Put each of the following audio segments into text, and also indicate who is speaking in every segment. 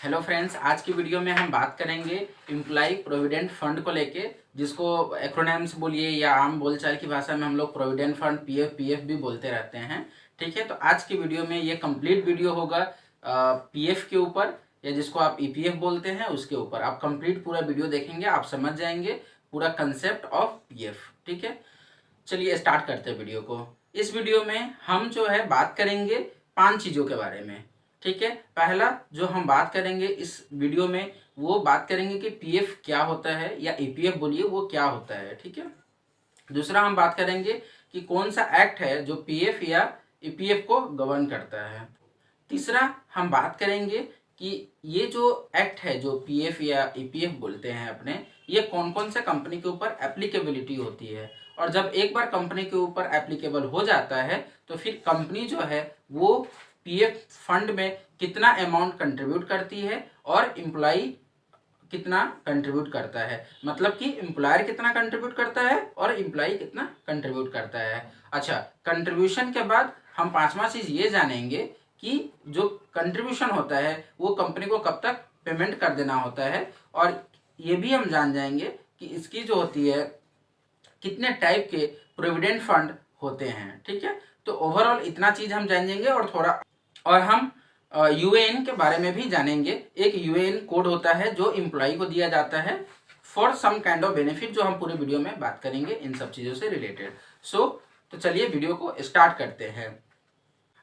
Speaker 1: Hello friends, आज की video में हम बात करेंगे एम्प्लॉय प्रोविडेंट फंड को लेके, जिसको एक्रोनिम्स बोलिए या आम बोलचाल की भाषा में हम लोग प्रोविडेंट फंड पीएफ भी बोलते रहते हैं। ठीक है, तो आज की वीडियो में ये कंप्लीट वीडियो होगा पीएफ के ऊपर, या जिसको आप ईपीएफ बोलते हैं उसके ऊपर। आप कंप्लीट पूरा वीडियो देखेंगे, आप समझ जाएंगे पूरा कंसेप्ट ऑफ पीएफ। ठीक है, चलिए स्टार्ट करते हैं वीडियो को। इस वीडियो में हम जो है बात करेंगे 5 चीज़ों के बारे में। ठीक है, पहला जो हम बात करेंगे इस वीडियो में वो बात करेंगे कि पीएफ क्या होता है, या ईपीएफ बोलिए वो क्या होता है। ठीक है, दूसरा हम बात करेंगे कि कौन सा एक्ट है जो पीएफ या ईपीएफ को गवर्न करता है। तीसरा हम बात करेंगे कि ये जो एक्ट है जो पीएफ या ईपीएफ बोलते हैं अपने, ये कौन कौन से कंपनी के ऊपर एप्लीकेबिलिटी होती है, और जब एक बार कंपनी के ऊपर एप्लीकेबल हो जाता है तो फिर कंपनी जो है वो पीएफ फंड में कितना अमाउंट कंट्रीब्यूट करती है और एम्प्लॉय कितना कंट्रीब्यूट करता है। मतलब कि एम्प्लॉयर कितना कंट्रीब्यूट करता है और एम्प्लॉय कितना कंट्रीब्यूट करता है। अच्छा, कंट्रीब्यूशन के बाद हम पांचवा चीज ये जानेंगे कि जो कंट्रीब्यूशन होता है वो कंपनी को कब तक पेमेंट कर देना होता है, और ये भी हम जान जाएंगे कि इसकी जो होती है कितने टाइप के प्रोविडेंट फंड होते हैं। ठीक है, तो ओवरऑल इतना चीज हम जानेंगे, और हम यूएएन के बारे में भी जानेंगे। एक यूएएन कोड होता है जो एम्प्लॉय को दिया जाता है for some kind of benefit, जो हम पूरे वीडियो में बात करेंगे इन सब चीज़ों से रिलेटेड। तो चलिए वीडियो को स्टार्ट करते हैं।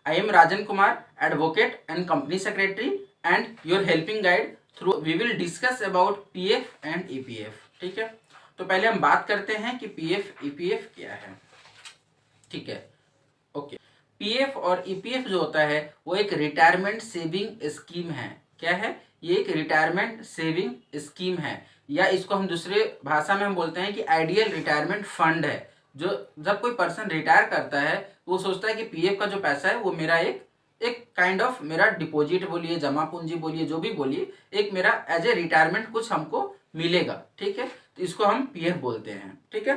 Speaker 1: I am Rajan Kumar, advocate and company secretary and your helping guide through we will discuss about PF and EPF. ठीक है, तो पहले हम बात करते हैं कि पीएफ ईपीएफ क्या है। ठीक है, ओके। पीएफ और ईपीएफ जो होता है वो एक रिटायरमेंट सेविंग स्कीम है। क्या है ये? एक रिटायरमेंट सेविंग स्कीम है, या इसको हम दूसरे भाषा में हम बोलते हैं कि आइडियल रिटायरमेंट फंड है। जो जब कोई पर्सन रिटायर करता है वो सोचता है कि पीएफ का जो पैसा है वो मेरा एक काइंड ऑफ मेरा डिपॉजिट बोलिए, जमा पूंजी बोलिए, जो भी बोलिए, एक मेरा एज ए रिटायरमेंट कुछ हमको मिलेगा। ठीक है, तो इसको हम पीएफ बोलते हैं। ठीक है,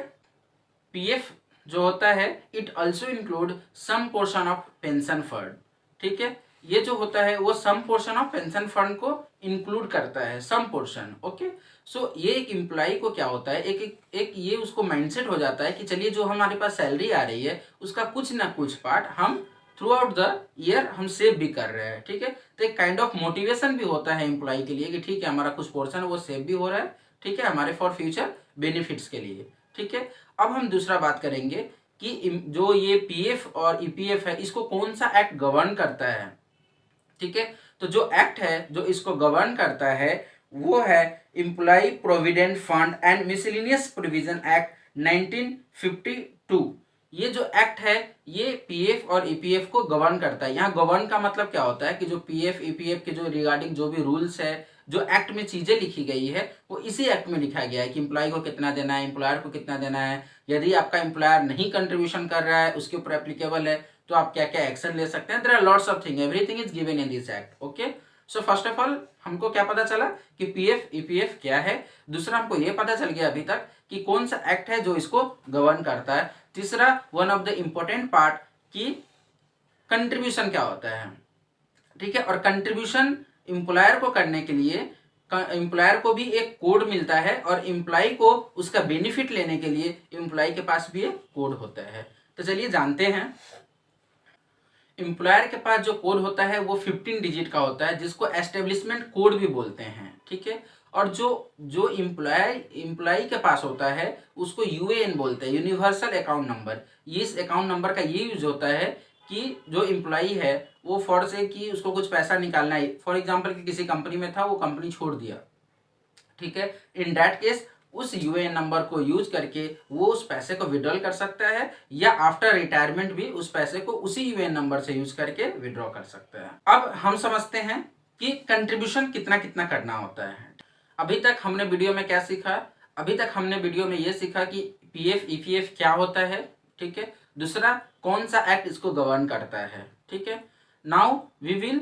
Speaker 1: पीएफ जो होता है it also include some portion of pension fund. ठीक है, ये जो होता है वो some portion of pension fund को इंक्लूड करता है, सम पोर्शन। ओके, सो ये एक एम्प्लॉय को क्या होता है, एक ये उसको माइंडसेट हो जाता है कि चलिए जो हमारे पास सैलरी आ रही है उसका कुछ ना कुछ पार्ट हम थ्रू आउट द ईयर हम सेव भी कर रहे हैं। ठीक है, तो एक काइंड ऑफ मोटिवेशन भी होता है एम्प्लॉय के लिए कि ठीक है हमारा कुछ पोर्शन वो सेव भी हो रहा है। ठीक है, हमारे फॉर फ्यूचर बेनिफिट्स के लिए। ठीक है, अब हम दूसरा बात करेंगे कि जो ये पीएफ और ईपीएफ है इसको कौन सा एक्ट गवर्न करता है। ठीक है, तो जो एक्ट है जो इसको गवर्न करता है वो है employ provident fund and miscellaneous provision act 1952। ये जो एक्ट है ये पीएफ और ईपीएफ को गवर्न करता है। यहाँ गवर्न का मतलब क्या होता है कि जो पीएफ ईपीएफ के जो रिगार्डिंग जो भी रूल्स है, जो एक्ट में चीजें लिखी गई है वो इसी एक्ट में लिखा गया है कि एम्प्लॉय को कितना देना है, एम्प्लॉयर को कितना देना है। यदि आपका एम्प्लॉयर नहीं कंट्रीब्यूशन कर रहा है उसके ऊपर एप्लीकेबल है तो आप क्या क्या एक्शन ले सकते हैं। There are lots of thing, everything is given in this act. Okay, so first of all हमको क्या पता चला कि पीएफ ईपीएफ क्या है। दूसरा हमको ये पता चल गया अभी तक कि कौन सा एक्ट है जो इसको गवर्न करता है। तीसरा one of the important part कि कंट्रीब्यूशन क्या होता है। ठीक है, और कंट्रीब्यूशन एम्प्लॉयर को करने के लिए एम्प्लॉयर को भी एक कोड मिलता है, और एम्प्लॉय को उसका बेनिफिट लेने के लिए एम्प्लॉय के पास भी एक कोड होता है। तो चलिए जानते हैं। एम्प्लॉयर के पास जो कोड होता है वो 15 डिजिट का होता है, जिसको एस्टेब्लिशमेंट कोड भी बोलते हैं। ठीक है, और जो एम्प्लॉय के पास होता है उसको यूएएन बोलते हैं, यूनिवर्सल अकाउंट नंबर। इस अकाउंट नंबर का ये यूज होता है कि जो एम्प्लॉय है वो फॉर से कि उसको कुछ पैसा निकालना है, फॉर एग्जांपल कि किसी कंपनी में था वो कंपनी छोड़ दिया। ठीक है, इन दैट केस उस यूएएन नंबर को यूज करके वो उस पैसे को विड्रॉल कर सकता है, या आफ्टर रिटायरमेंट भी उस पैसे को उसी यूएएन नंबर से यूज करके विड्रॉ कर सकता है। अब हम समझते हैं कि कंट्रीब्यूशन कितना कितना करना होता है। अभी तक हमने वीडियो में क्या सीखा? अभी तक हमने वीडियो में ये सीखा कि पीएफ ईपीएफ क्या होता है। ठीक है, दूसरा कौन सा एक्ट इसको गवर्न करता है। ठीक है, now we will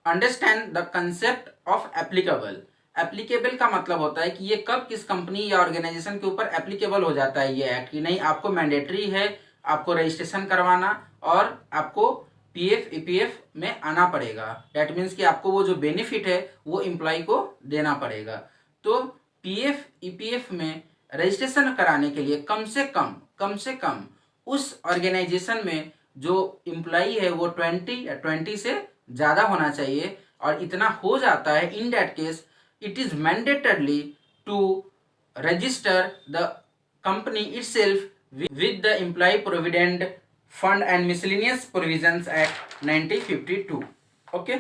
Speaker 1: understand the concept of applicable. Applicable का मतलब होता है कि ये कब किस कंपनी या ऑर्गेनाइजेशन के ऊपर एप्लीकेबल हो जाता है ये एक्ट, कि नहीं आपको मैंडेटरी है आपको रजिस्ट्रेशन करवाना और आपको पीएफ ईपीएफ में आना पड़ेगा। डेट मीन्स कि आपको वो जो बेनिफिट है वो एम्प्लॉय को देना पड़ेगा। तो पीएफ ईपीएफ में रजिस्ट्रेशन कराने के लिए कम से कम उस ऑर्गेनाइजेशन में जो एम्प्लॉय है वो 20 से ज़्यादा होना चाहिए, और इतना हो जाता है। In that case it is mandatorily to register the company itself with the Employee Provident Fund and Miscellaneous Provisions Act 1952. Okay,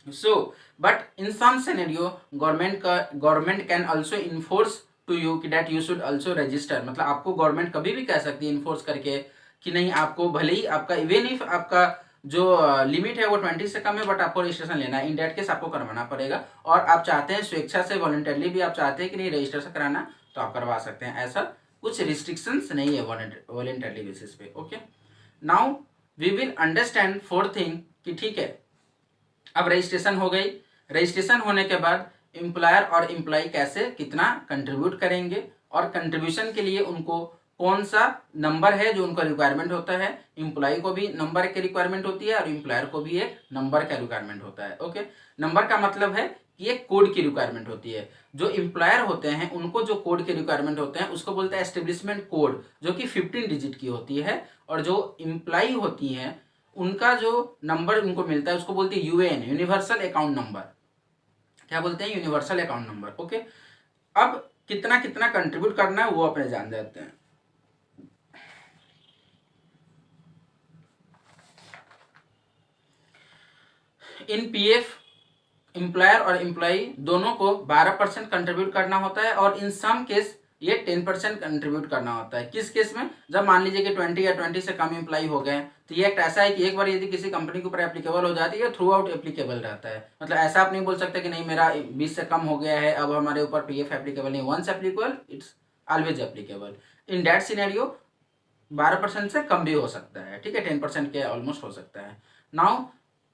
Speaker 1: so but in some scenario government can also enforce to you that you should also register। मतलब आपको government कभी भी कह सकती है enforce करके कि नहीं, आपको भले ही आपका इवन इफ आपका जो लिमिट है वो 20 से कम है बट आपको रजिस्ट्रेशन लेना है, इन डेट केस आपको करवाना पड़ेगा। और आप चाहते हैं स्वेच्छा से वॉलंटरली भी आप चाहते हैं कि नहीं रजिस्ट्रेशन कराना, तो आप करवा सकते हैं। ऐसा कुछ रिस्ट्रिक्शंस नहीं है वॉलंटरली बेसिस पे। Okay, now we will understand fourth thing कि ठीक है, अब रजिस्ट्रेशन हो गई। रजिस्ट्रेशन होने के बाद एम्प्लॉयर और एम्प्लॉय कैसे कितना कंट्रीब्यूट करेंगे, और कंट्रीब्यूशन के लिए उनको कौन सा नंबर है जो उनका रिक्वायरमेंट होता है। एम्प्लॉय को भी नंबर की रिक्वायरमेंट होती है और एम्प्लॉयर को भी एक नंबर का रिक्वायरमेंट होता है। ओके, नंबर का मतलब है कि एक कोड की रिक्वायरमेंट होती है। जो एम्प्लॉयर होते हैं उनको जो कोड की रिक्वायरमेंट होते हैं उसको बोलते हैं एस्टेब्लिशमेंट कोड, जो कि 15 डिजिट की होती है। और जो एम्प्लॉय होती हैं उनका जो नंबर उनको मिलता है उसको बोलते हैं यूएएन, यूनिवर्सल अकाउंट नंबर। क्या बोलते हैं? Universal account number. ओके, अब कितना कितना कंट्रीब्यूट करना है वो अपने जान जाते हैं। इन पीएफ एम्प्लॉयर और एम्प्लॉई दोनों को 12% कंट्रीब्यूट करना होता है, और इन सम केस ये 10% कंट्रीब्यूट करना होता है। किस केस में? जब मान लीजिए कि 20 या 20 से कम एम्प्लॉई हो गए, तो ये एक ऐसा है कि एक बार यदि किसी कंपनी के ऊपर एप्लीकेबल हो जाती है थ्रू आउट एप्लीकेबल रहता है। मतलब ऐसा आप नहीं बोल सकते कि नहीं मेरा 20 से कम हो गया है अब हमारे ऊपर पीएफ एप्लीकेबल नहीं। Once applicable it's always applicable. In that scenario 12% से कम भी हो सकता है, ठीक है, 10% के ऑलमोस्ट हो सकता है। नाउ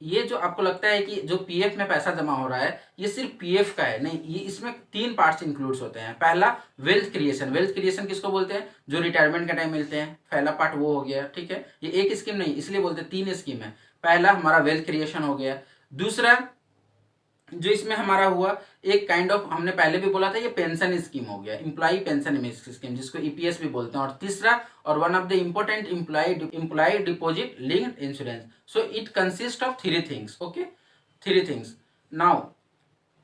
Speaker 1: ये जो आपको लगता है कि जो पीएफ में पैसा जमा हो रहा है ये सिर्फ पीएफ का है, नहीं, ये इसमें 3 पार्ट्स इंक्लूड्स होते हैं। पहला वेल्थ क्रिएशन। वेल्थ क्रिएशन किसको बोलते हैं? जो रिटायरमेंट के टाइम मिलते हैं। पहला पार्ट वो हो गया, ठीक है। ये एक स्कीम नहीं, इसलिए बोलते हैं 3 स्कीम है। पहला हमारा वेल्थ क्रिएशन हो गया। दूसरा जो इसमें हमारा हुआ एक काइंड ऑफ, हमने पहले भी बोला था, ये पेंशन स्कीम हो गया, एम्प्लॉय पेंशन स्कीम, जिसको ईपीएस भी बोलते हैं। और तीसरा और one of the important employ deposit linked insurance. So it consist of 3 things. Okay, 3 things. Now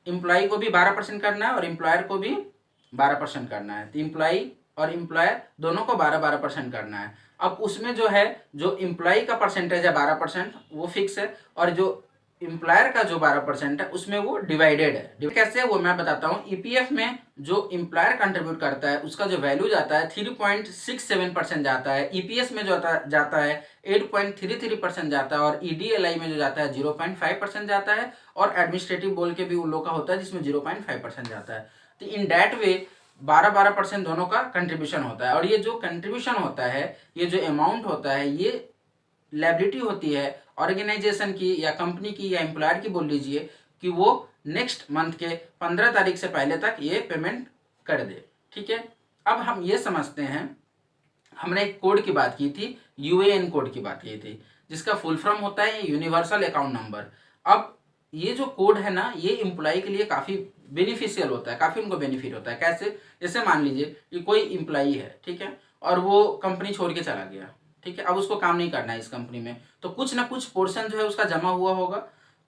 Speaker 1: employ को भी 12% करना है और एम्प्लॉयर को भी 12% करना है। तो एम्प्लॉय और एम्प्लॉयर दोनों को 12% करना है। अब उसमें जो है, जो एम्प्लॉय का परसेंटेज है 12% वो फिक्स है, और जो एम्प्लॉयर का जो 12% है उसमें वो डिवाइडेड है। कैसे है वो मैं बताता हूँ। ईपीएफ में जो एम्प्लॉयर कंट्रीब्यूट करता है उसका जो वैल्यू जाता है 3.67% जाता है। ईपीएस में जो जाता है 8.33% जाता है, और ईडीएलआई में जो जाता है 0.5% जाता है, और एडमिनिस्ट्रेटिव बोल के भी उन लोग का होता है जिसमें 0.5% जाता है। तो इन दैट वे 12% दोनों का कंट्रीब्यूशन होता है। और ये जो कंट्रीब्यूशन होता है, ये जो अमाउंट होता है, ये लायबिलिटी होती है ऑर्गेनाइजेशन की या कंपनी की या एम्प्लॉयर की, बोल लीजिए, कि वो नेक्स्ट मंथ के 15 तारीख से पहले तक ये पेमेंट कर दे, ठीक है। अब हम ये समझते हैं, हमने एक कोड की बात की थी, यूएएन कोड की बात की थी, जिसका फुल फॉर्म होता है यूनिवर्सल अकाउंट नंबर। अब ये जो कोड है ना, ये एम्प्लॉय के लिए काफ़ी बेनिफिशियल होता है, काफ़ी उनको बेनिफिट होता है। कैसे? जैसे मान लीजिए कि कोई एम्प्लॉय है, ठीक है, और वो कंपनी छोड़ के चला गया, ठीक है, अब उसको काम नहीं करना है इस कंपनी में, तो कुछ ना कुछ पोर्शन जो है उसका जमा हुआ होगा।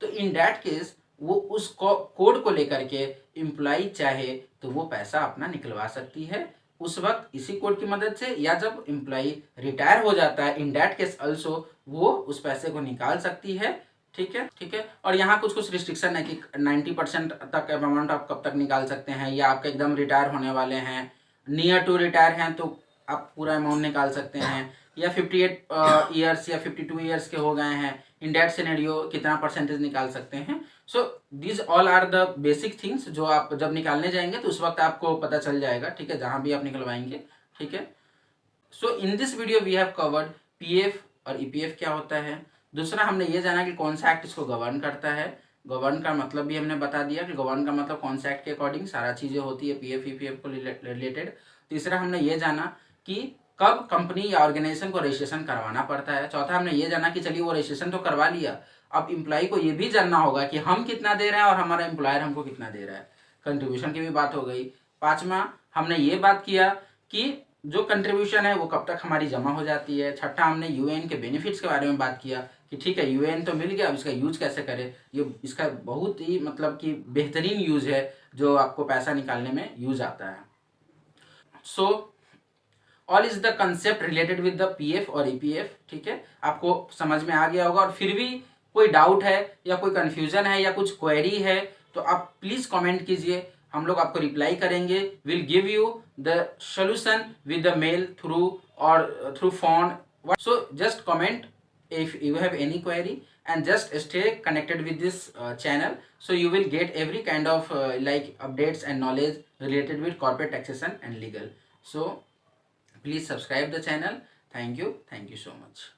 Speaker 1: तो इन दैट केस वो उस कोड को लेकर के एम्प्लॉय चाहे तो वो पैसा अपना निकलवा सकती है उस वक्त इसी कोड की मदद से, या जब एम्प्लॉय रिटायर हो जाता है इन दैट केस ऑल्सो वो उस पैसे को निकाल सकती है, ठीक है, ठीक है। और यहाँ कुछ कुछ रिस्ट्रिक्शन है कि 90% तक अमाउंट आप कब तक निकाल सकते हैं, या आपके एकदम रिटायर होने वाले हैं, नियर टू रिटायर हैं तो आप पूरा अमाउंट निकाल सकते हैं, या 58 ईयर्स या 52 ईयर्स के हो गए हैं, इन दैट सिनेरियो कितना परसेंटेज निकाल सकते हैं। So these all are the basic things जो आप जब निकालने जाएंगे तो उस वक्त आपको पता चल जाएगा, ठीक है, जहां भी आप निकलवाएंगे, ठीक है। So in this video we have covered PF और ईपीएफ क्या होता है। दूसरा हमने ये जाना कि कौन सा एक्ट इसको गवर्न करता है। गवर्न का मतलब भी हमने बता दिया कि गवर्न का मतलब कौन सा एक्ट के अकॉर्डिंग सारा चीज़ें होती है पीएफ ईपीएफ को रिलेटेड। तीसरा हमने ये जाना कि कब कंपनी या ऑर्गेनाइजेशन को रजिस्ट्रेशन करवाना पड़ता है। चौथा हमने ये जाना कि चलिए वो रजिस्ट्रेशन तो करवा लिया, अब एम्प्लॉय को ये भी जानना होगा कि हम कितना दे रहे हैं और हमारा एम्प्लॉयर हमको कितना दे रहा है। कंट्रीब्यूशन की भी बात हो गई। पांचवा हमने ये बात किया कि जो कंट्रीब्यूशन है वो कब तक हमारी जमा हो जाती है। छठा हमने यूएएन के बेनिफिट्स के बारे में बात किया कि ठीक है यूएएन तो मिल गया, अब इसका यूज कैसे करें। ये इसका बहुत ही मतलब कि बेहतरीन यूज है जो आपको पैसा निकालने में यूज आता है। So all is the concept related with the PF और ईपीएफ। ठीक है, आपको समझ में आ गया होगा। और फिर भी कोई डाउट है या कोई कंफ्यूजन है या कुछ क्वेरी है तो आप प्लीज कमेंट कीजिए, हम लोग आपको रिप्लाई करेंगे। Will give you the solution with the mail through phone. So just comment if you have any query and just stay connected with this channel, so you will get every kind of like updates and knowledge related with corporate taxation and legal. So please subscribe the channel. Thank you so much.